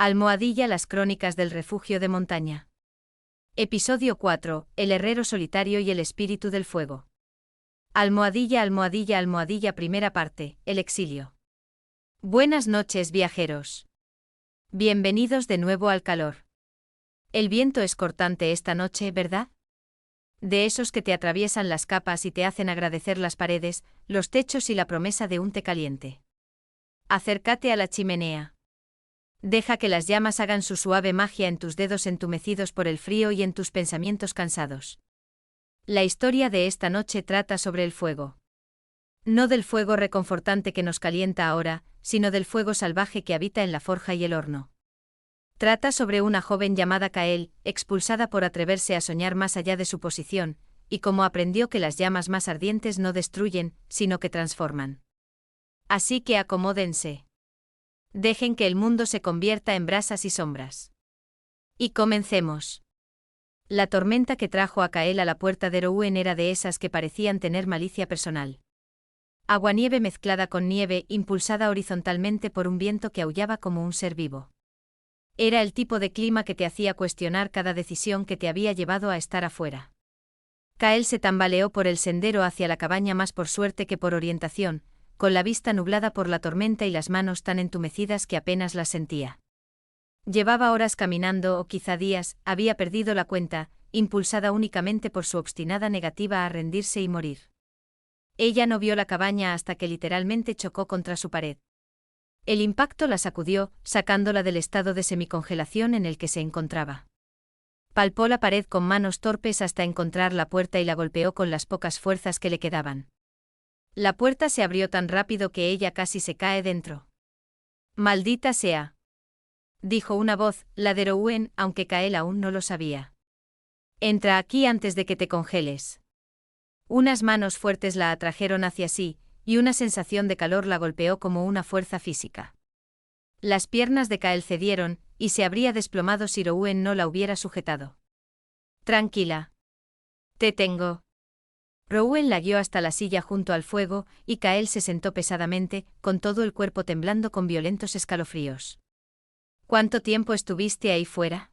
Almohadilla. Las crónicas del refugio de montaña. Episodio 4. El herrero solitario y el espíritu del fuego. Almohadilla, almohadilla, almohadilla. Primera parte. El exilio. Buenas noches, viajeros. Bienvenidos de nuevo al calor. El viento es cortante esta noche, ¿verdad? De esos que te atraviesan las capas y te hacen agradecer las paredes, los techos y la promesa de un té caliente. Acércate a la chimenea. Deja que las llamas hagan su suave magia en tus dedos entumecidos por el frío y en tus pensamientos cansados. La historia de esta noche trata sobre el fuego. No del fuego reconfortante que nos calienta ahora, sino del fuego salvaje que habita en la forja y el horno. Trata sobre una joven llamada Kael, expulsada por atreverse a soñar más allá de su posición, y cómo aprendió que las llamas más ardientes no destruyen, sino que transforman. Así que acomódense. Dejen que el mundo se convierta en brasas y sombras. Y comencemos. La tormenta que trajo a Kael a la puerta de Rouen era de esas que parecían tener malicia personal. Aguanieve mezclada con nieve, impulsada horizontalmente por un viento que aullaba como un ser vivo. Era el tipo de clima que te hacía cuestionar cada decisión que te había llevado a estar afuera. Kael se tambaleó por el sendero hacia la cabaña más por suerte que por orientación, con la vista nublada por la tormenta y las manos tan entumecidas que apenas las sentía. Llevaba horas caminando o quizá días, había perdido la cuenta, impulsada únicamente por su obstinada negativa a rendirse y morir. Ella no vio la cabaña hasta que literalmente chocó contra su pared. El impacto la sacudió, sacándola del estado de semicongelación en el que se encontraba. Palpó la pared con manos torpes hasta encontrar la puerta y la golpeó con las pocas fuerzas que le quedaban. La puerta se abrió tan rápido que ella casi se cae dentro. «Maldita sea», dijo una voz, la de Rouen, aunque Kael aún no lo sabía. «Entra aquí antes de que te congeles». Unas manos fuertes la atrajeron hacia sí, y una sensación de calor la golpeó como una fuerza física. Las piernas de Kael cedieron, y se habría desplomado si Rouen no la hubiera sujetado. «Tranquila. Te tengo». Rouen la guió hasta la silla junto al fuego, y Kael se sentó pesadamente, con todo el cuerpo temblando con violentos escalofríos. «¿Cuánto tiempo estuviste ahí fuera?»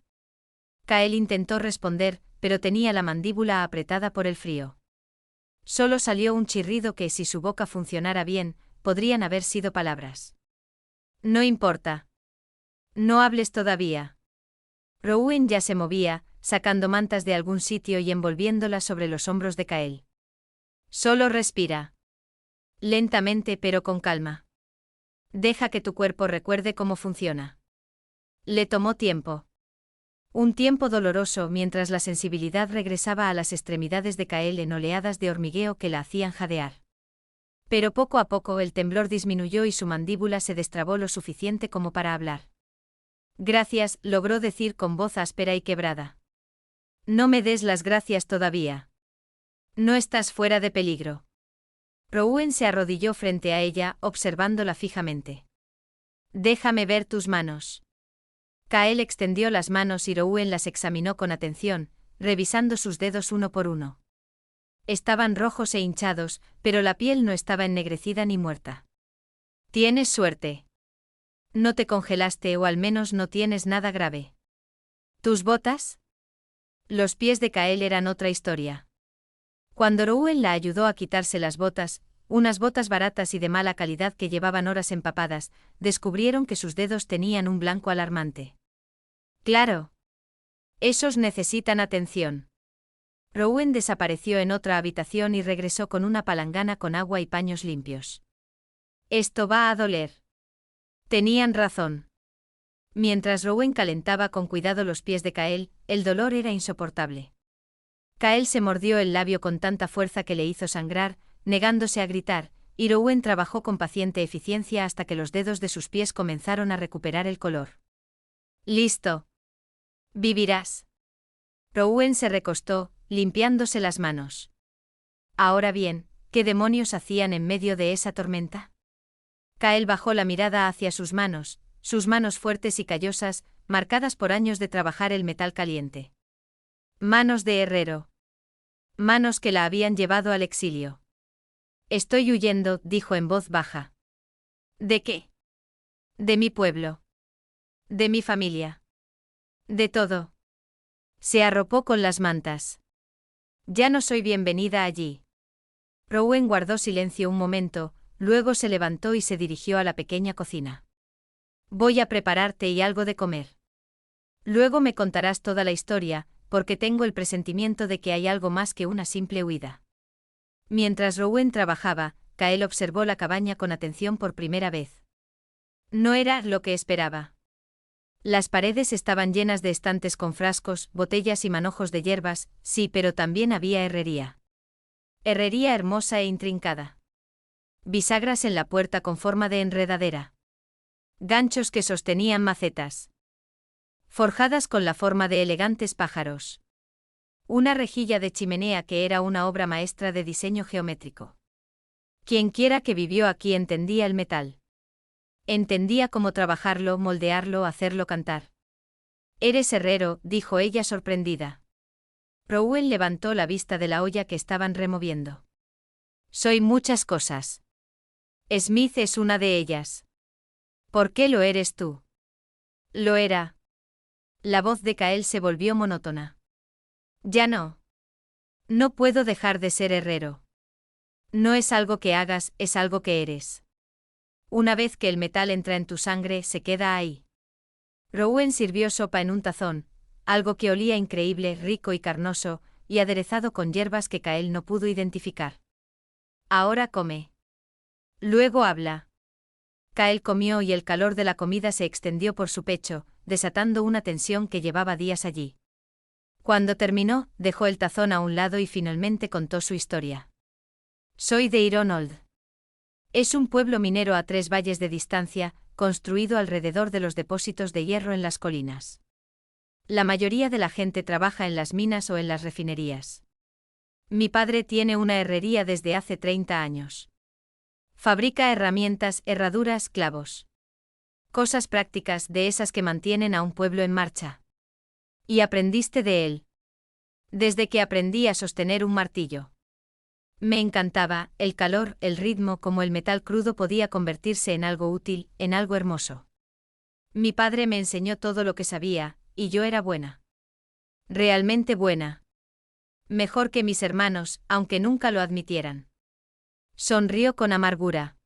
Kael intentó responder, pero tenía la mandíbula apretada por el frío. Solo salió un chirrido que, si su boca funcionara bien, podrían haber sido palabras. «No importa. No hables todavía». Rouen ya se movía, sacando mantas de algún sitio y envolviéndolas sobre los hombros de Kael. «Solo respira. Lentamente pero con calma. Deja que tu cuerpo recuerde cómo funciona». Le tomó tiempo. Un tiempo doloroso mientras la sensibilidad regresaba a las extremidades de Kael en oleadas de hormigueo que la hacían jadear. Pero poco a poco el temblor disminuyó y su mandíbula se destrabó lo suficiente como para hablar. «Gracias», logró decir con voz áspera y quebrada. «No me des las gracias todavía. No estás fuera de peligro». Rouen se arrodilló frente a ella, observándola fijamente. «Déjame ver tus manos». Kael extendió las manos y Rouen las examinó con atención, revisando sus dedos uno por uno. Estaban rojos e hinchados, pero la piel no estaba ennegrecida ni muerta. «Tienes suerte. No te congelaste o al menos no tienes nada grave». «¿Tus botas?» Los pies de Kael eran otra historia. Cuando Rouen la ayudó a quitarse las botas, unas botas baratas y de mala calidad que llevaban horas empapadas, descubrieron que sus dedos tenían un blanco alarmante. «Claro. Esos necesitan atención». Rouen desapareció en otra habitación y regresó con una palangana con agua y paños limpios. «Esto va a doler». Tenían razón. Mientras Rouen calentaba con cuidado los pies de Kael, el dolor era insoportable. Kael se mordió el labio con tanta fuerza que le hizo sangrar, negándose a gritar, y Rouen trabajó con paciente eficiencia hasta que los dedos de sus pies comenzaron a recuperar el color. «Listo. Vivirás». Rouen se recostó, limpiándose las manos. Ahora bien, ¿qué demonios hacían en medio de esa tormenta? Kael bajó la mirada hacia sus manos fuertes y callosas, marcadas por años de trabajar el metal caliente. Manos de herrero. Manos que la habían llevado al exilio. «Estoy huyendo», dijo en voz baja. «¿De qué?» «De mi pueblo». De mi familia. De todo. Se arropó con las mantas. Ya no soy bienvenida allí. Rowan guardó silencio un momento, luego se levantó y se dirigió a la pequeña cocina. Voy a prepararte y algo de comer. Luego me contarás toda la historia, porque tengo el presentimiento de que hay algo más que una simple huida. Mientras Rowan trabajaba, Kael observó la cabaña con atención por primera vez. No era lo que esperaba. Las paredes estaban llenas de estantes con frascos, botellas y manojos de hierbas, sí, pero también había herrería. Herrería hermosa e intrincada. Bisagras en la puerta con forma de enredadera. Ganchos que sostenían macetas. Forjadas con la forma de elegantes pájaros. Una rejilla de chimenea que era una obra maestra de diseño geométrico. Quienquiera que vivió aquí entendía el metal. Entendía cómo trabajarlo, moldearlo, hacerlo cantar. «Eres herrero», dijo ella sorprendida. Rowan levantó la vista de la olla que estaban removiendo. «Soy muchas cosas. Smith es una de ellas». «¿Por qué lo eres tú?» «Lo era». La voz de Kael se volvió monótona. «Ya no. No puedo dejar de ser herrero. No es algo que hagas, es algo que eres. Una vez que el metal entra en tu sangre, se queda ahí». Rowan sirvió sopa en un tazón, algo que olía increíble, rico y carnoso, y aderezado con hierbas que Kael no pudo identificar. «Ahora come. Luego habla». Kael comió y el calor de la comida se extendió por su pecho, desatando una tensión que llevaba días allí. Cuando terminó, dejó el tazón a un lado y finalmente contó su historia. «Soy de Ironold. Es un pueblo minero a 3 valles de distancia, construido alrededor de los depósitos de hierro en las colinas. La mayoría de la gente trabaja en las minas o en las refinerías. Mi padre tiene una herrería desde hace 30 años. Fabrica herramientas, herraduras, clavos. Cosas prácticas, de esas que mantienen a un pueblo en marcha. Y aprendiste de él». «Desde que aprendí a sostener un martillo. Me encantaba, el calor, el ritmo, como el metal crudo podía convertirse en algo útil, en algo hermoso. Mi padre me enseñó todo lo que sabía, y yo era buena. Realmente buena. Mejor que mis hermanos, aunque nunca lo admitieran». Sonrió con amargura.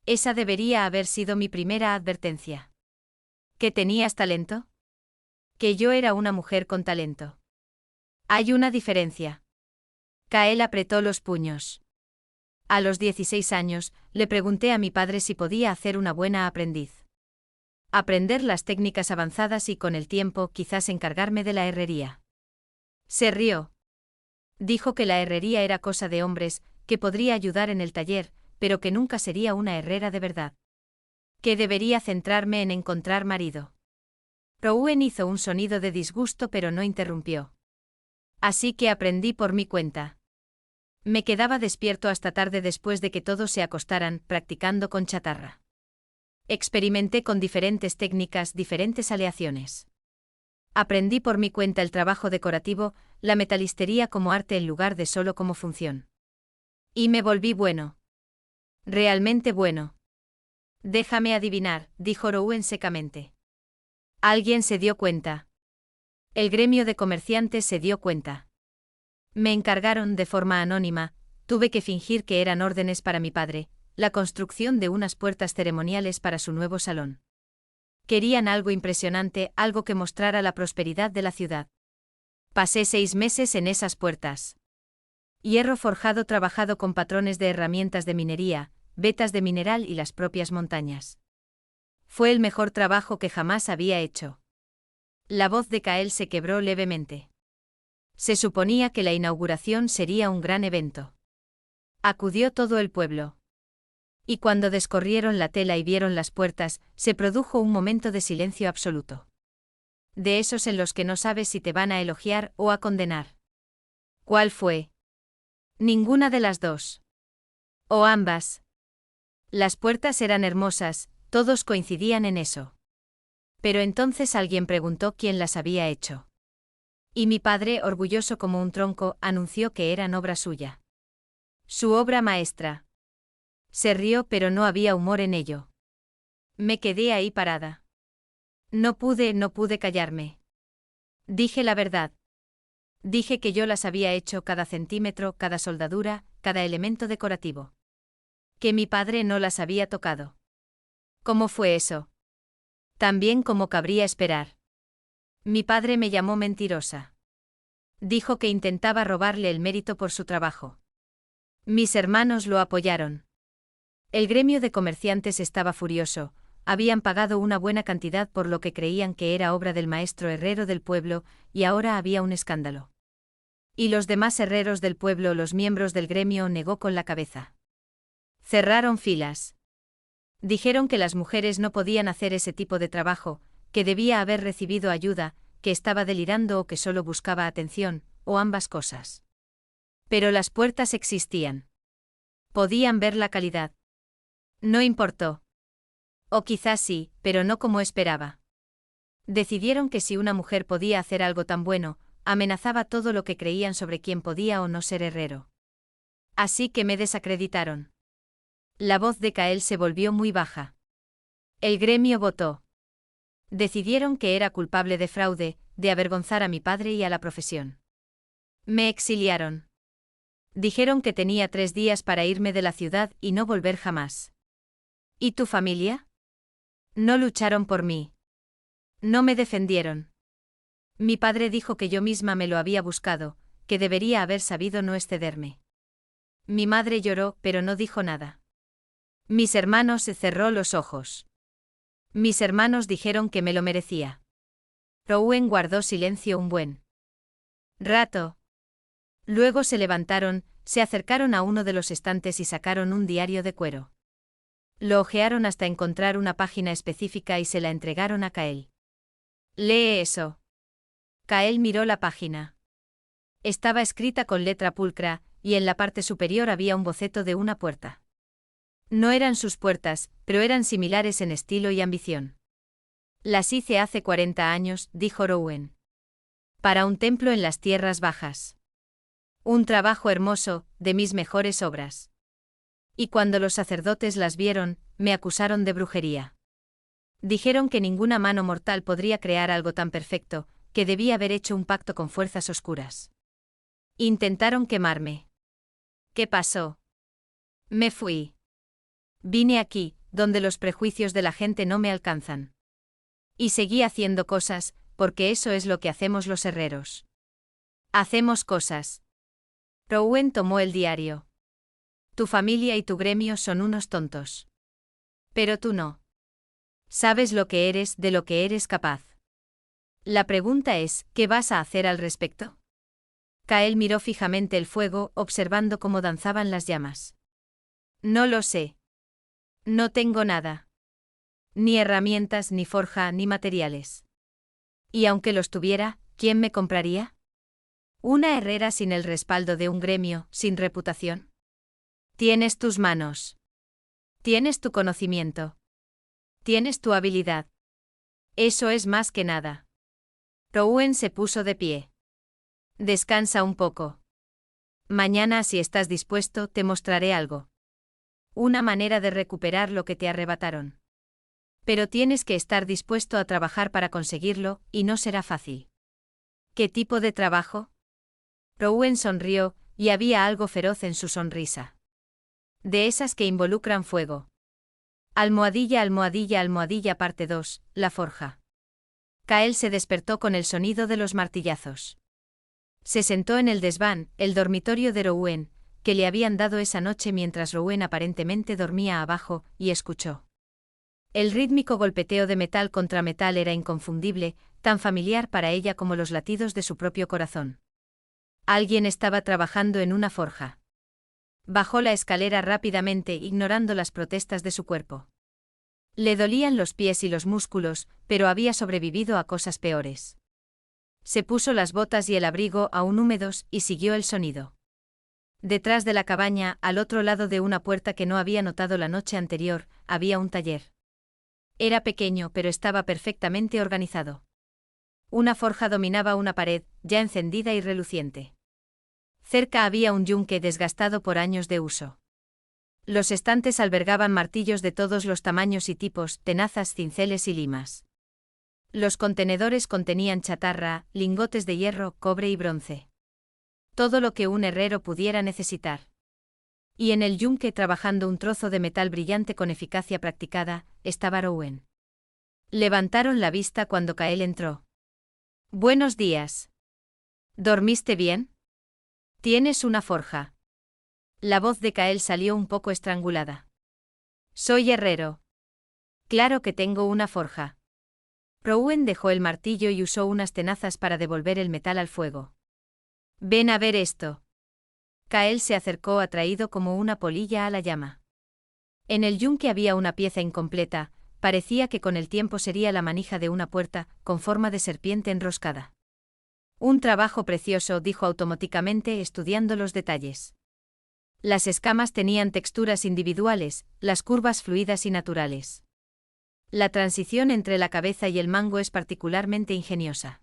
Esa debería haber sido mi primera advertencia. ¿Que tenías talento? Que yo era una mujer con talento. Hay una diferencia. Kael apretó los puños. A los 16 años, le pregunté a mi padre si podía hacer una buena aprendiz. Aprender las técnicas avanzadas y con el tiempo quizás encargarme de la herrería. Se rió. Dijo que la herrería era cosa de hombres, que podría ayudar en el taller, pero que nunca sería una herrera de verdad. Que debería centrarme en encontrar marido. Rowan hizo un sonido de disgusto pero no interrumpió. Así que aprendí por mi cuenta. Me quedaba despierto hasta tarde después de que todos se acostaran, practicando con chatarra. Experimenté con diferentes técnicas, diferentes aleaciones. Aprendí por mi cuenta el trabajo decorativo, la metalistería como arte en lugar de solo como función. Y me volví bueno. Realmente bueno. Déjame adivinar, dijo Rowan secamente. Alguien se dio cuenta. El gremio de comerciantes se dio cuenta. Me encargaron de forma anónima, tuve que fingir que eran órdenes para mi padre, la construcción de unas puertas ceremoniales para su nuevo salón. Querían algo impresionante, algo que mostrara la prosperidad de la ciudad. Pasé 6 meses en esas puertas. Hierro forjado trabajado con patrones de herramientas de minería, vetas de mineral y las propias montañas. Fue el mejor trabajo que jamás había hecho. La voz de Kael se quebró levemente. Se suponía que la inauguración sería un gran evento. Acudió todo el pueblo. Y cuando descorrieron la tela y vieron las puertas, se produjo un momento de silencio absoluto. De esos en los que no sabes si te van a elogiar o a condenar. ¿Cuál fue? Ninguna de las dos. O ambas. Las puertas eran hermosas, todos coincidían en eso. Pero entonces alguien preguntó quién las había hecho. Y mi padre, orgulloso como un tronco, anunció que eran obra suya. Su obra maestra. Se rió pero no había humor en ello. Me quedé ahí parada. No pude callarme. Dije la verdad. Dije que yo las había hecho cada centímetro, cada soldadura, cada elemento decorativo. Que mi padre no las había tocado. ¿Cómo fue eso? Tan bien como cabría esperar. Mi padre me llamó mentirosa. Dijo que intentaba robarle el mérito por su trabajo. Mis hermanos lo apoyaron. El gremio de comerciantes estaba furioso, habían pagado una buena cantidad por lo que creían que era obra del maestro herrero del pueblo, y ahora había un escándalo. Y los demás herreros del pueblo, los miembros del gremio, negó con la cabeza. Cerraron filas. Dijeron que las mujeres no podían hacer ese tipo de trabajo, que debía haber recibido ayuda, que estaba delirando o que solo buscaba atención, o ambas cosas. Pero las puertas existían. Podían ver la calidad. No importó. O quizás sí, pero no como esperaba. Decidieron que si una mujer podía hacer algo tan bueno, amenazaba todo lo que creían sobre quién podía o no ser herrero. Así que me desacreditaron. La voz de Kael se volvió muy baja. El gremio votó. Decidieron que era culpable de fraude, de avergonzar a mi padre y a la profesión. Me exiliaron. Dijeron que tenía 3 días para irme de la ciudad y no volver jamás. ¿Y tu familia? No lucharon por mí. No me defendieron. Mi padre dijo que yo misma me lo había buscado, que debería haber sabido no excederme. Mi madre lloró, pero no dijo nada. Mis hermanos se cerró los ojos. Mis hermanos dijeron que me lo merecía. Rowan guardó silencio un buen rato. Luego se levantaron, se acercaron a uno de los estantes y sacaron un diario de cuero. Lo hojearon hasta encontrar una página específica y se la entregaron a Kael. «Lee eso». Kael miró la página. Estaba escrita con letra pulcra, y en la parte superior había un boceto de una puerta. No eran sus puertas, pero eran similares en estilo y ambición. «Las hice hace 40 años», dijo Rowan. «Para un templo en las tierras bajas. Un trabajo hermoso, de mis mejores obras. Y cuando los sacerdotes las vieron, me acusaron de brujería. Dijeron que ninguna mano mortal podría crear algo tan perfecto, que debía haber hecho un pacto con fuerzas oscuras. Intentaron quemarme. ¿Qué pasó? Me fui. Vine aquí, donde los prejuicios de la gente no me alcanzan. Y seguí haciendo cosas, porque eso es lo que hacemos los herreros. Hacemos cosas». Rowan tomó el diario. «Tu familia y tu gremio son unos tontos. Pero tú no. Sabes lo que eres, de lo que eres capaz. La pregunta es, ¿qué vas a hacer al respecto?» Kael miró fijamente el fuego, observando cómo danzaban las llamas. «No lo sé. No tengo nada. Ni herramientas, ni forja, ni materiales. Y aunque los tuviera, ¿quién me compraría? Una herrera sin el respaldo de un gremio, sin reputación. Tienes tus manos. Tienes tu conocimiento. Tienes tu habilidad. Eso es más que nada». Rowan se puso de pie. «Descansa un poco. Mañana, si estás dispuesto, te mostraré algo. Una manera de recuperar lo que te arrebataron. Pero tienes que estar dispuesto a trabajar para conseguirlo, y no será fácil». «¿Qué tipo de trabajo?» Rowan sonrió, y había algo feroz en su sonrisa. «De esas que involucran fuego». Almohadilla, almohadilla, almohadilla parte 2, la forja. Kael se despertó con el sonido de los martillazos. Se sentó en el desván, el dormitorio de Rowan, que le habían dado esa noche mientras Rowan aparentemente dormía abajo, y escuchó. El rítmico golpeteo de metal contra metal era inconfundible, tan familiar para ella como los latidos de su propio corazón. Alguien estaba trabajando en una forja. Bajó la escalera rápidamente, ignorando las protestas de su cuerpo. Le dolían los pies y los músculos, pero había sobrevivido a cosas peores. Se puso las botas y el abrigo aún húmedos y siguió el sonido. Detrás de la cabaña, al otro lado de una puerta que no había notado la noche anterior, había un taller. Era pequeño, pero estaba perfectamente organizado. Una forja dominaba una pared, ya encendida y reluciente. Cerca había un yunque desgastado por años de uso. Los estantes albergaban martillos de todos los tamaños y tipos, tenazas, cinceles y limas. Los contenedores contenían chatarra, lingotes de hierro, cobre y bronce. Todo lo que un herrero pudiera necesitar. Y en el yunque, trabajando un trozo de metal brillante con eficacia practicada, estaba Rowen. Levantaron la vista cuando Kael entró. «Buenos días. ¿Dormiste bien? ¿Tienes una forja?» La voz de Kael salió un poco estrangulada. «Soy herrero. Claro que tengo una forja». Rowen dejó el martillo y usó unas tenazas para devolver el metal al fuego. «Ven a ver esto». Kael se acercó atraído como una polilla a la llama. En el yunque había una pieza incompleta, parecía que con el tiempo sería la manija de una puerta, con forma de serpiente enroscada. «Un trabajo precioso», dijo automáticamente estudiando los detalles. Las escamas tenían texturas individuales, las curvas fluidas y naturales. La transición entre la cabeza y el mango es particularmente ingeniosa.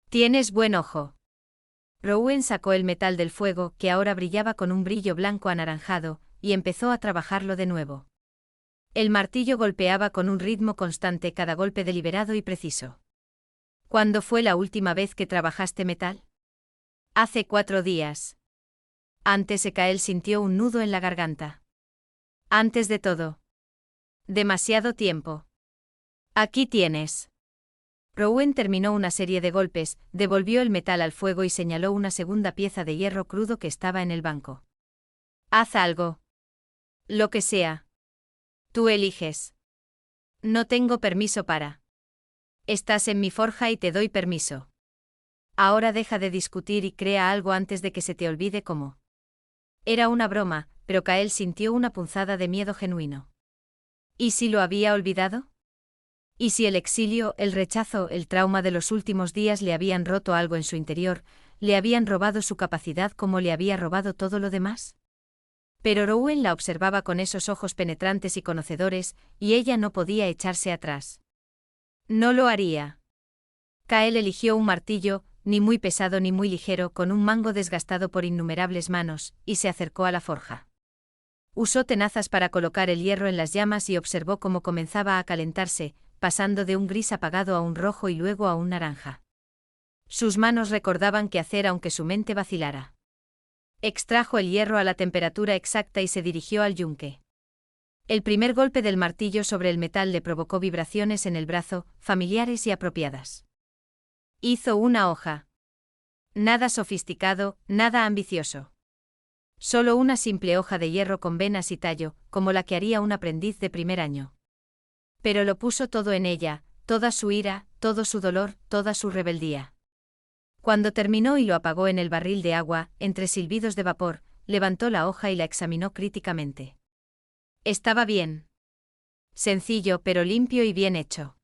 «Tienes buen ojo». Rowen sacó el metal del fuego, que ahora brillaba con un brillo blanco anaranjado, y empezó a trabajarlo de nuevo. El martillo golpeaba con un ritmo constante, cada golpe deliberado y preciso. «¿Cuándo fue la última vez que trabajaste metal?» «Hace 4 días». Antes de Kael sintió un nudo en la garganta. «Antes de todo». «Demasiado tiempo». «Aquí tienes». Rowen terminó una serie de golpes, devolvió el metal al fuego y señaló una segunda pieza de hierro crudo que estaba en el banco. «Haz algo. Lo que sea. Tú eliges». «No tengo permiso para». «Estás en mi forja y te doy permiso. Ahora deja de discutir y crea algo antes de que se te olvide cómo». Era una broma, pero Kael sintió una punzada de miedo genuino. ¿Y si lo había olvidado? ¿Y si el exilio, el rechazo, el trauma de los últimos días le habían roto algo en su interior, le habían robado su capacidad como le había robado todo lo demás? Pero Rowen la observaba con esos ojos penetrantes y conocedores, y ella no podía echarse atrás. No lo haría. Kael eligió un martillo, ni muy pesado ni muy ligero, con un mango desgastado por innumerables manos, y se acercó a la forja. Usó tenazas para colocar el hierro en las llamas y observó cómo comenzaba a calentarse, pasando de un gris apagado a un rojo y luego a un naranja. Sus manos recordaban qué hacer aunque su mente vacilara. Extrajo el hierro a la temperatura exacta y se dirigió al yunque. El primer golpe del martillo sobre el metal le provocó vibraciones en el brazo, familiares y apropiadas. Hizo una hoja. Nada sofisticado, nada ambicioso. Solo una simple hoja de hierro con venas y tallo, como la que haría un aprendiz de primer año. Pero lo puso todo en ella, toda su ira, todo su dolor, toda su rebeldía. Cuando terminó y lo apagó en el barril de agua, entre silbidos de vapor, levantó la hoja y la examinó críticamente. Estaba bien. Sencillo pero limpio y bien hecho.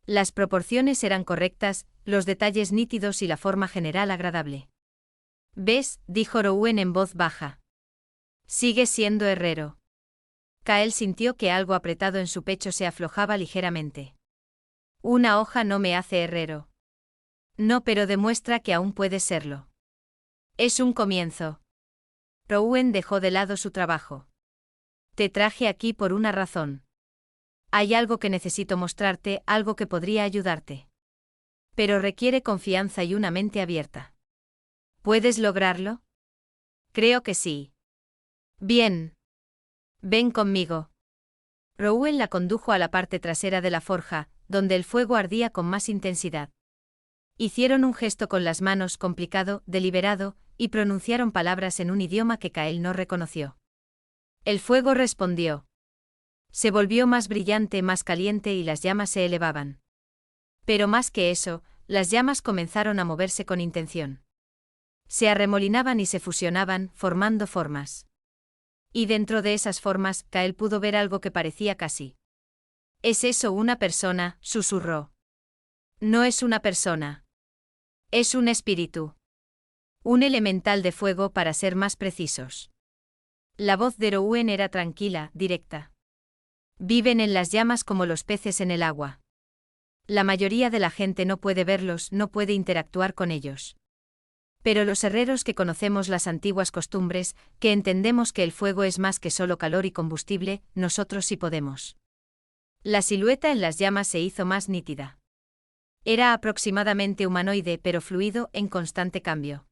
Las proporciones eran correctas, los detalles nítidos y la forma general agradable. «¿Ves?», dijo Rowen en voz baja. «Sigue siendo herrero». Kael sintió que algo apretado en su pecho se aflojaba ligeramente. «Una hoja no me hace herrero». «No, pero demuestra que aún puedes serlo». «Es un comienzo». Rowen dejó de lado su trabajo. «Te traje aquí por una razón. Hay algo que necesito mostrarte, algo que podría ayudarte. Pero requiere confianza y una mente abierta. ¿Puedes lograrlo?» «Creo que sí». «Bien. Ven conmigo». Rowen la condujo a la parte trasera de la forja, donde el fuego ardía con más intensidad. Hicieron un gesto con las manos complicado, deliberado, y pronunciaron palabras en un idioma que Kael no reconoció. El fuego respondió. Se volvió más brillante, más caliente y las llamas se elevaban. Pero más que eso, las llamas comenzaron a moverse con intención. Se arremolinaban y se fusionaban, formando formas. Y dentro de esas formas, Kael pudo ver algo que parecía casi. «¿Es eso una persona?», susurró. «No es una persona. Es un espíritu. Un elemental de fuego, para ser más precisos». La voz de Rowen era tranquila, directa. «Viven en las llamas como los peces en el agua. La mayoría de la gente no puede verlos, no puede interactuar con ellos. Pero los herreros que conocemos las antiguas costumbres, que entendemos que el fuego es más que solo calor y combustible, nosotros sí podemos». La silueta en las llamas se hizo más nítida. Era aproximadamente humanoide pero fluido, en constante cambio.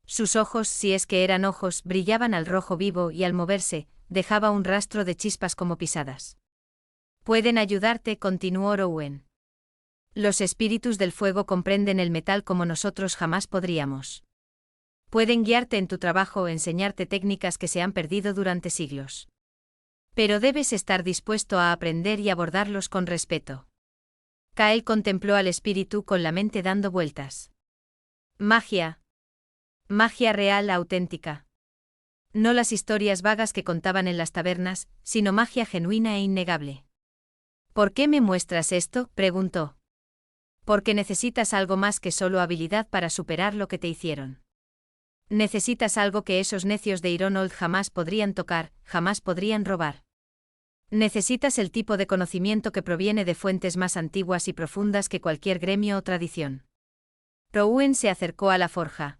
Sus ojos, si es que eran ojos, brillaban al rojo vivo y al moverse, dejaba un rastro de chispas como pisadas. Pueden ayudarte, continuó Rowan. Los espíritus del fuego comprenden el metal como nosotros jamás podríamos. Pueden guiarte en tu trabajo o enseñarte técnicas que se han perdido durante siglos. Pero debes estar dispuesto a aprender y abordarlos con respeto. Kael contempló al espíritu con la mente dando vueltas. Magia. Magia real, auténtica. No las historias vagas que contaban en las tabernas, sino magia genuina e innegable. ¿Por qué me muestras esto?, preguntó. Porque necesitas algo más que solo habilidad para superar lo que te hicieron. Necesitas algo que esos necios de Ironold jamás podrían tocar, jamás podrían robar. Necesitas el tipo de conocimiento que proviene de fuentes más antiguas y profundas que cualquier gremio o tradición. Rowan se acercó a la forja.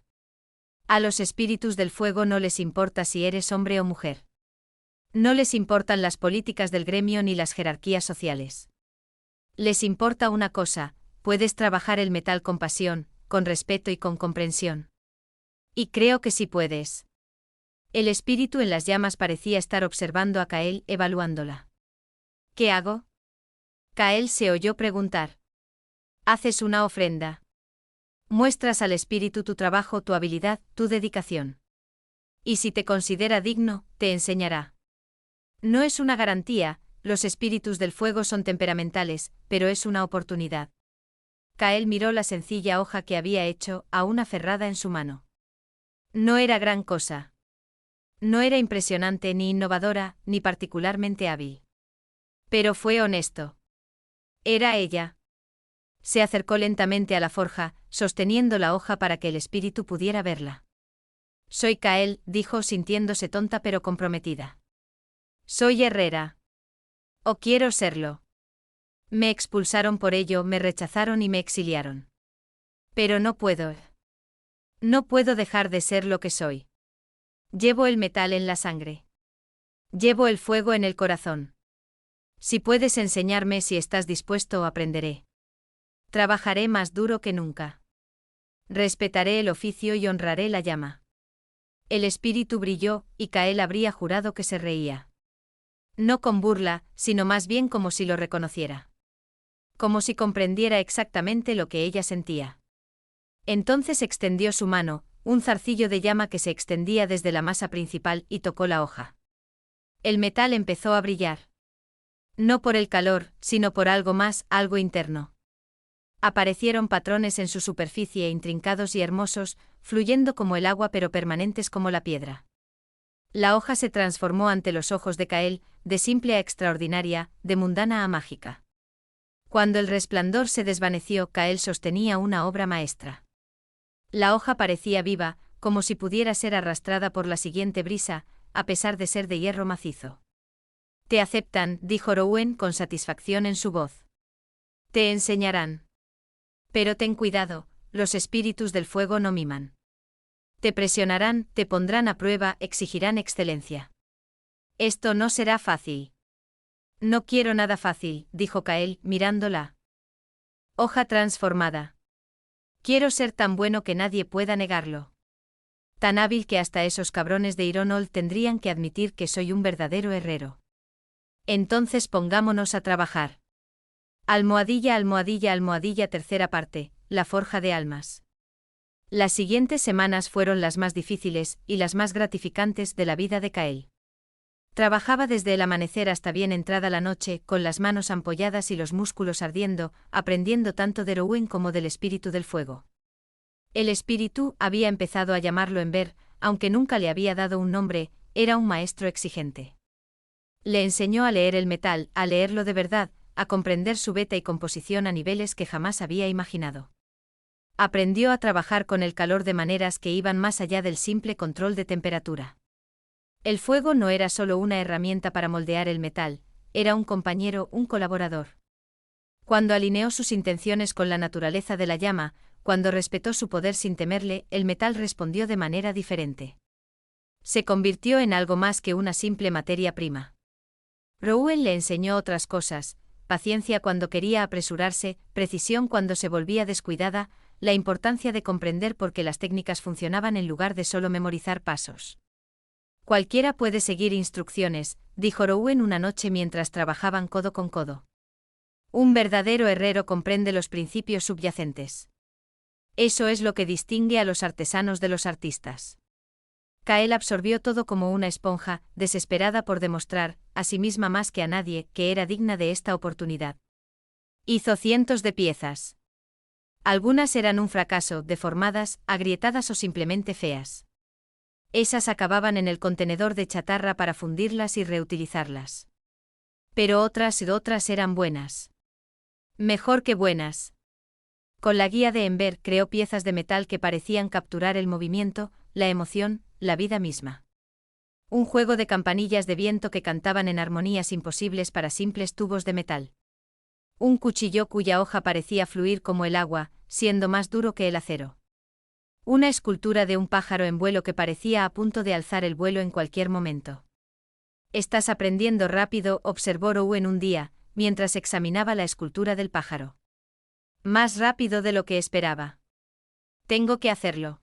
A los espíritus del fuego no les importa si eres hombre o mujer. No les importan las políticas del gremio ni las jerarquías sociales. Les importa una cosa: puedes trabajar el metal con pasión, con respeto y con comprensión. Y creo que sí puedes. El espíritu en las llamas parecía estar observando a Kael, evaluándola. ¿Qué hago? Kael se oyó preguntar. Haces una ofrenda. Muestras al espíritu tu trabajo, tu habilidad, tu dedicación. Y si te considera digno, te enseñará. No es una garantía, los espíritus del fuego son temperamentales, pero es una oportunidad. Kael miró la sencilla hoja que había hecho, aún aferrada en su mano. No era gran cosa. No era impresionante ni innovadora, ni particularmente hábil. Pero fue honesto. Era ella. Se acercó lentamente a la forja, sosteniendo la hoja para que el espíritu pudiera verla. Soy Kael, dijo sintiéndose tonta pero comprometida. Soy herrera. O quiero serlo. Me expulsaron por ello, me rechazaron y me exiliaron. Pero no puedo. No puedo dejar de ser lo que soy. Llevo el metal en la sangre. Llevo el fuego en el corazón. Si puedes enseñarme, si estás dispuesto, aprenderé. Trabajaré más duro que nunca. Respetaré el oficio y honraré la llama. El espíritu brilló, y Kael habría jurado que se reía. No con burla, sino más bien como si lo reconociera. Como si comprendiera exactamente lo que ella sentía. Entonces extendió su mano, un zarcillo de llama que se extendía desde la masa principal, y tocó la hoja. El metal empezó a brillar. No por el calor, sino por algo más, algo interno. Aparecieron patrones en su superficie intrincados y hermosos, fluyendo como el agua pero permanentes como la piedra. La hoja se transformó ante los ojos de Kael, de simple a extraordinaria, de mundana a mágica. Cuando el resplandor se desvaneció, Kael sostenía una obra maestra. La hoja parecía viva, como si pudiera ser arrastrada por la siguiente brisa, a pesar de ser de hierro macizo. Te aceptan, dijo Rowan con satisfacción en su voz. Te enseñarán. Pero ten cuidado, los espíritus del fuego no miman. Te presionarán, te pondrán a prueba, exigirán excelencia. Esto no será fácil. No quiero nada fácil, dijo Kael, mirándola. Hoja transformada. Quiero ser tan bueno que nadie pueda negarlo. Tan hábil que hasta esos cabrones de Ironold tendrían que admitir que soy un verdadero herrero. Entonces pongámonos a trabajar. Almohadilla, almohadilla, almohadilla. Tercera parte, la forja de almas. Las siguientes semanas fueron las más difíciles y las más gratificantes de la vida de Kael. Trabajaba desde el amanecer hasta bien entrada la noche, con las manos ampolladas y los músculos ardiendo, aprendiendo tanto de Rowan como del espíritu del fuego. El espíritu había empezado a llamarlo Enver, aunque nunca le había dado un nombre, era un maestro exigente. Le enseñó a leer el metal, a leerlo de verdad, a comprender su beta y composición a niveles que jamás había imaginado. Aprendió a trabajar con el calor de maneras que iban más allá del simple control de temperatura. El fuego no era solo una herramienta para moldear el metal, era un compañero, un colaborador. Cuando alineó sus intenciones con la naturaleza de la llama, cuando respetó su poder sin temerle, el metal respondió de manera diferente. Se convirtió en algo más que una simple materia prima. Rowan le enseñó otras cosas, paciencia cuando quería apresurarse, precisión cuando se volvía descuidada, la importancia de comprender por qué las técnicas funcionaban en lugar de solo memorizar pasos. Cualquiera puede seguir instrucciones, dijo Rouen una noche mientras trabajaban codo con codo. Un verdadero herrero comprende los principios subyacentes. Eso es lo que distingue a los artesanos de los artistas. Kael absorbió todo como una esponja, desesperada por demostrar, a sí misma más que a nadie, que era digna de esta oportunidad. Hizo cientos de piezas. Algunas eran un fracaso, deformadas, agrietadas o simplemente feas. Esas acababan en el contenedor de chatarra para fundirlas y reutilizarlas. Pero otras eran buenas. Mejor que buenas. Con la guía de Enver creó piezas de metal que parecían capturar el movimiento, la emoción, la vida misma. Un juego de campanillas de viento que cantaban en armonías imposibles para simples tubos de metal. Un cuchillo cuya hoja parecía fluir como el agua, siendo más duro que el acero. Una escultura de un pájaro en vuelo que parecía a punto de alzar el vuelo en cualquier momento. «Estás aprendiendo rápido», observó Rouen un día, mientras examinaba la escultura del pájaro. «Más rápido de lo que esperaba. Tengo que hacerlo».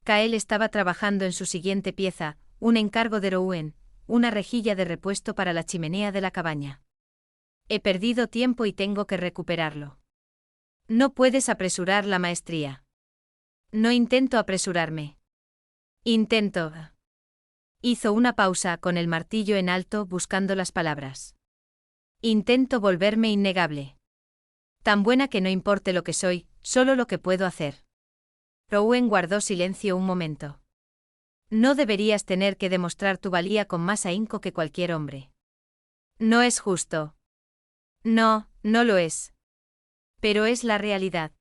Kael estaba trabajando en su siguiente pieza, un encargo de Rouen, una rejilla de repuesto para la chimenea de la cabaña. «He perdido tiempo y tengo que recuperarlo». «No puedes apresurar la maestría». «No intento apresurarme. Intento». Hizo una pausa con el martillo en alto buscando las palabras. «Intento volverme innegable. Tan buena que no importe lo que soy, solo lo que puedo hacer». Rouen guardó silencio un momento. «No deberías tener que demostrar tu valía con más ahínco que cualquier hombre. No es justo». «No, no lo es. Pero es la realidad».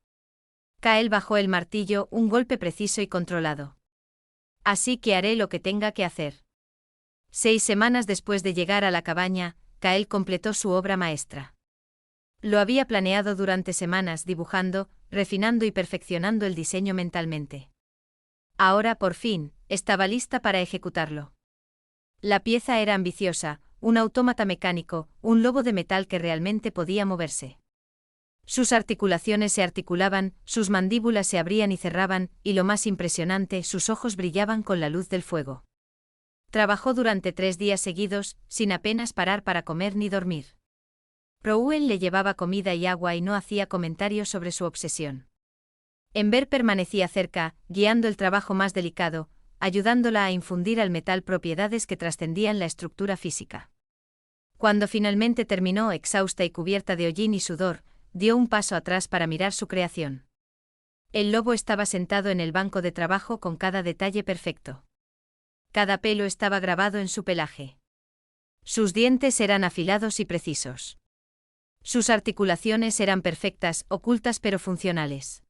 Kael bajó el martillo, un golpe preciso y controlado. «Así que haré lo que tenga que hacer». 6 semanas después de llegar a la cabaña, Kael completó su obra maestra. Lo había planeado durante semanas, dibujando, refinando y perfeccionando el diseño mentalmente. Ahora, por fin, estaba lista para ejecutarlo. La pieza era ambiciosa, un autómata mecánico, un lobo de metal que realmente podía moverse. Sus articulaciones se articulaban, sus mandíbulas se abrían y cerraban, y lo más impresionante, sus ojos brillaban con la luz del fuego. Trabajó durante 3 días seguidos, sin apenas parar para comer ni dormir. Rouen le llevaba comida y agua y no hacía comentarios sobre su obsesión. Enver permanecía cerca, guiando el trabajo más delicado, ayudándola a infundir al metal propiedades que trascendían la estructura física. Cuando finalmente terminó, exhausta y cubierta de hollín y sudor, dio un paso atrás para mirar su creación. El lobo estaba sentado en el banco de trabajo con cada detalle perfecto. Cada pelo estaba grabado en su pelaje. Sus dientes eran afilados y precisos. Sus articulaciones eran perfectas, ocultas pero funcionales.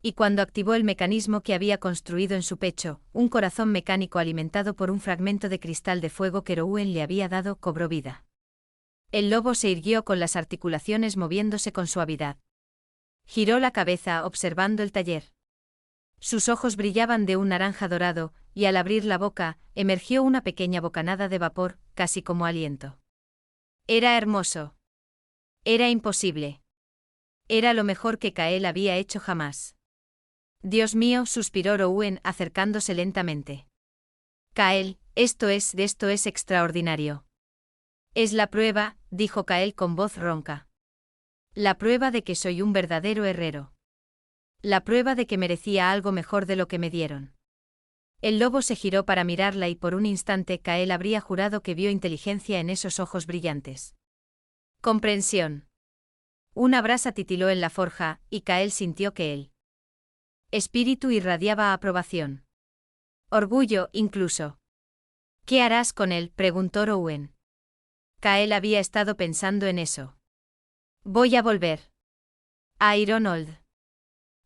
Y cuando activó el mecanismo que había construido en su pecho, un corazón mecánico alimentado por un fragmento de cristal de fuego que Rouen le había dado, cobró vida. El lobo se irguió con las articulaciones moviéndose con suavidad. Giró la cabeza observando el taller. Sus ojos brillaban de un naranja dorado, y al abrir la boca, emergió una pequeña bocanada de vapor, casi como aliento. Era hermoso. Era imposible. Era lo mejor que Kael había hecho jamás. «Dios mío», suspiró Rouen acercándose lentamente. «Kael, esto es extraordinario». «Es la prueba», dijo Kael con voz ronca. «La prueba de que soy un verdadero herrero. La prueba de que merecía algo mejor de lo que me dieron». El lobo se giró para mirarla y por un instante Kael habría jurado que vio inteligencia en esos ojos brillantes. Comprensión. Una brasa titiló en la forja, y Kael sintió que el espíritu irradiaba aprobación. Orgullo, incluso. «¿Qué harás con él?», preguntó Rouen. Kael había estado pensando en eso. «Voy a volver a Ironhold.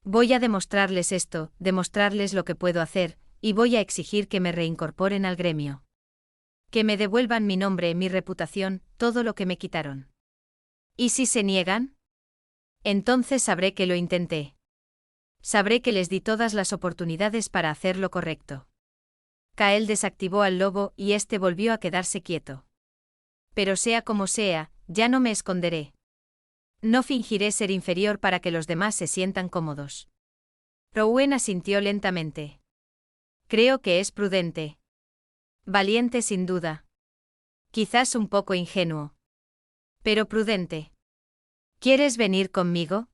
Voy a demostrarles esto, demostrarles lo que puedo hacer, y voy a exigir que me reincorporen al gremio. Que me devuelvan mi nombre, mi reputación, todo lo que me quitaron». «¿Y si se niegan?». «Entonces sabré que lo intenté. Sabré que les di todas las oportunidades para hacer lo correcto». Kael desactivó al lobo y éste volvió a quedarse quieto. «Pero sea como sea, Ya no me esconderé. No fingiré ser inferior para que los demás se sientan cómodos. Rowan asintió lentamente. Creo que es prudente. Valiente sin duda. Quizás un poco ingenuo. Pero prudente. ¿Quieres venir conmigo?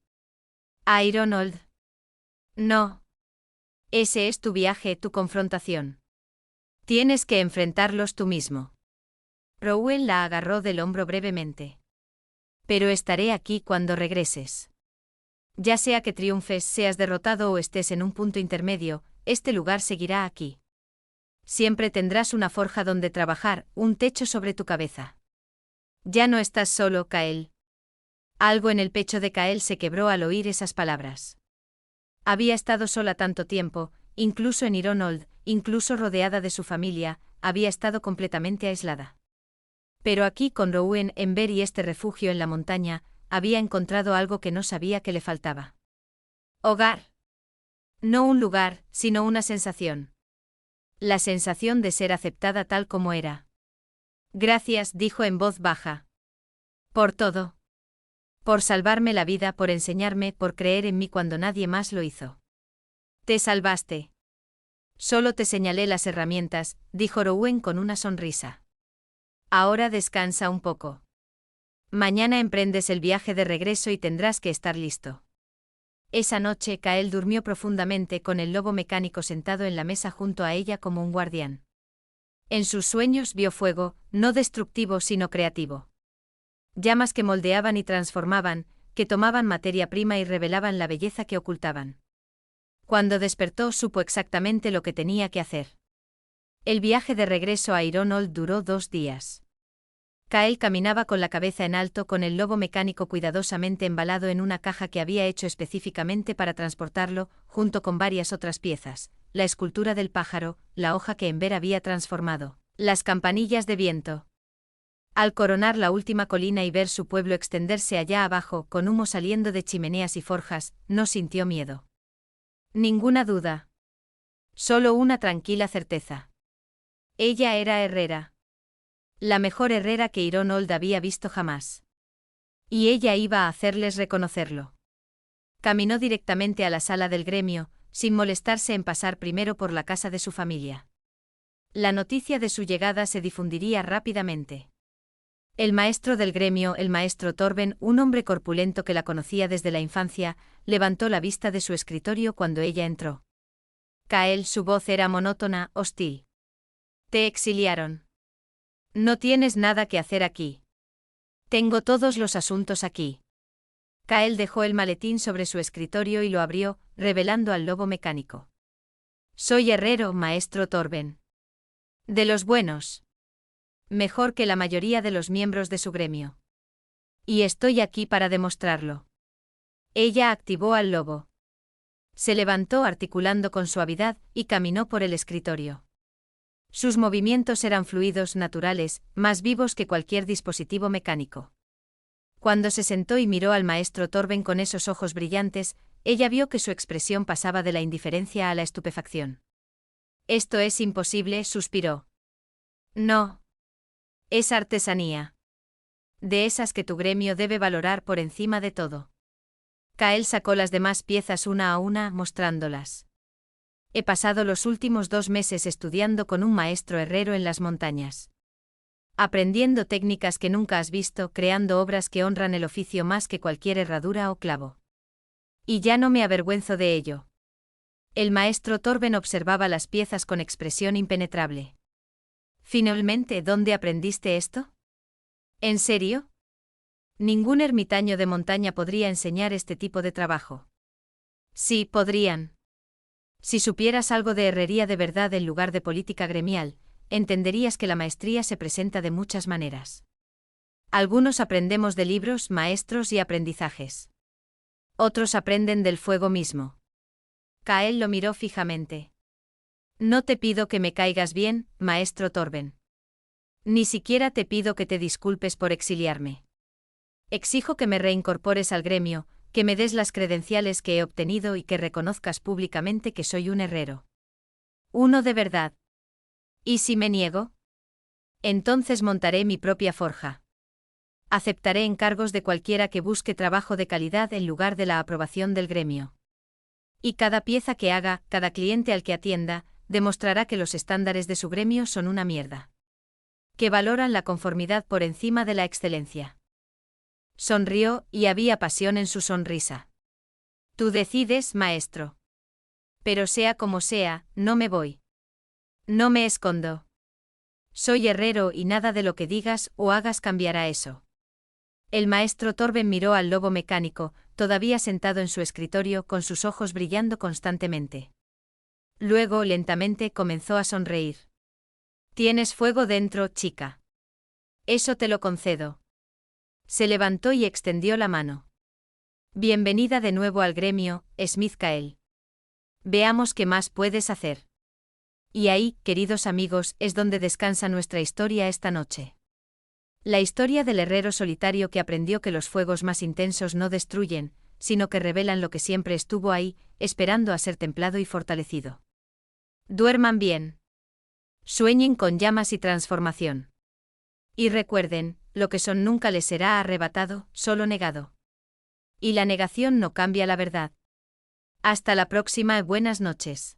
¿A Ironhold? No. Ese es tu viaje, tu confrontación. Tienes que enfrentarlos tú mismo. Rowan la agarró del hombro brevemente. Pero estaré aquí cuando regreses. Ya sea que triunfes, seas derrotado o estés en un punto intermedio, este lugar seguirá aquí. Siempre tendrás una forja donde trabajar, un techo sobre tu cabeza. Ya no estás solo, Kael. Algo en el pecho de Kael se quebró al oír esas palabras. Había estado sola tanto tiempo, incluso en Ironhold, incluso rodeada de su familia, había estado completamente aislada. Pero aquí con Rowan en Ver y este refugio en la montaña, había encontrado algo que no sabía que le faltaba. Hogar. No un lugar, sino una sensación. La sensación de ser aceptada tal como era. Gracias, dijo en voz baja. Por todo. Por salvarme la vida, por enseñarme, por creer en mí cuando nadie más lo hizo. Te salvaste. Solo te señalé las herramientas, dijo Rowan con una sonrisa. Ahora descansa un poco. Mañana emprendes el viaje de regreso y tendrás que estar listo. Esa noche Kael durmió profundamente con el lobo mecánico sentado en la mesa junto a ella como un guardián. En sus sueños vio fuego, no destructivo sino creativo. Llamas que moldeaban y transformaban, que tomaban materia prima y revelaban la belleza que ocultaban. Cuando despertó supo exactamente lo que tenía que hacer. El viaje de regreso a Ironhold duró 2 días. Kael caminaba con la cabeza en alto con el lobo mecánico cuidadosamente embalado en una caja que había hecho específicamente para transportarlo, junto con varias otras piezas, la escultura del pájaro, la hoja que Enver había transformado, las campanillas de viento. Al coronar la última colina y ver su pueblo extenderse allá abajo, con humo saliendo de chimeneas y forjas, no sintió miedo. Ninguna duda. Solo una tranquila certeza. Ella era herrera. La mejor herrera que Ironhold había visto jamás. Y ella iba a hacerles reconocerlo. Caminó directamente a la sala del gremio, sin molestarse en pasar primero por la casa de su familia. La noticia de su llegada se difundiría rápidamente. El maestro del gremio, el maestro Torben, un hombre corpulento que la conocía desde la infancia, levantó la vista de su escritorio cuando ella entró. Kael, su voz era monótona, hostil. Te exiliaron. No tienes nada que hacer aquí. Tengo todos los asuntos aquí. Kael dejó el maletín sobre su escritorio y lo abrió, revelando al lobo mecánico. Soy herrero, maestro Torben. De los buenos. Mejor que la mayoría de los miembros de su gremio. Y estoy aquí para demostrarlo. Ella activó al lobo. Se levantó articulando con suavidad y caminó por el escritorio. Sus movimientos eran fluidos, naturales, más vivos que cualquier dispositivo mecánico. Cuando se sentó y miró al maestro Torben con esos ojos brillantes, ella vio que su expresión pasaba de la indiferencia a la estupefacción. Esto es imposible, suspiró. No. Es artesanía. De esas que tu gremio debe valorar por encima de todo. Kael sacó las demás piezas una a una, mostrándolas. He pasado los últimos 2 meses estudiando con un maestro herrero en las montañas. Aprendiendo técnicas que nunca has visto, creando obras que honran el oficio más que cualquier herradura o clavo. Y ya no me avergüenzo de ello. El maestro Torben observaba las piezas con expresión impenetrable. Finalmente, ¿dónde aprendiste esto? ¿En serio? Ningún ermitaño de montaña podría enseñar este tipo de trabajo. Sí, podrían. Si supieras algo de herrería de verdad en lugar de política gremial, entenderías que la maestría se presenta de muchas maneras. Algunos aprendemos de libros, maestros y aprendizajes. Otros aprenden del fuego mismo. Kael lo miró fijamente. No te pido que me caigas bien, maestro Torben. Ni siquiera te pido que te disculpes por exiliarme. Exijo que me reincorpores al gremio, que me des las credenciales que he obtenido y que reconozcas públicamente que soy un herrero. Uno de verdad. ¿Y si me niego? Entonces montaré mi propia forja. Aceptaré encargos de cualquiera que busque trabajo de calidad en lugar de la aprobación del gremio. Y cada pieza que haga, cada cliente al que atienda, demostrará que los estándares de su gremio son una mierda. Que valoran la conformidad por encima de la excelencia. Sonrió, y había pasión en su sonrisa. Tú decides, maestro. Pero sea como sea, no me voy. No me escondo. Soy herrero y nada de lo que digas o hagas cambiará eso. El maestro Torben miró al lobo mecánico, todavía sentado en su escritorio con sus ojos brillando constantemente. Luego, lentamente, comenzó a sonreír. Tienes fuego dentro, chica. Eso te lo concedo. Se levantó y extendió la mano. Bienvenida de nuevo al gremio, Smith-Kael. Veamos qué más puedes hacer. Y ahí, queridos amigos, es donde descansa nuestra historia esta noche. La historia del herrero solitario que aprendió que los fuegos más intensos no destruyen, sino que revelan lo que siempre estuvo ahí, esperando a ser templado y fortalecido. Duerman bien. Sueñen con llamas y transformación. Y recuerden, lo que son nunca les será arrebatado, solo negado. Y la negación no cambia la verdad. Hasta la próxima, buenas noches.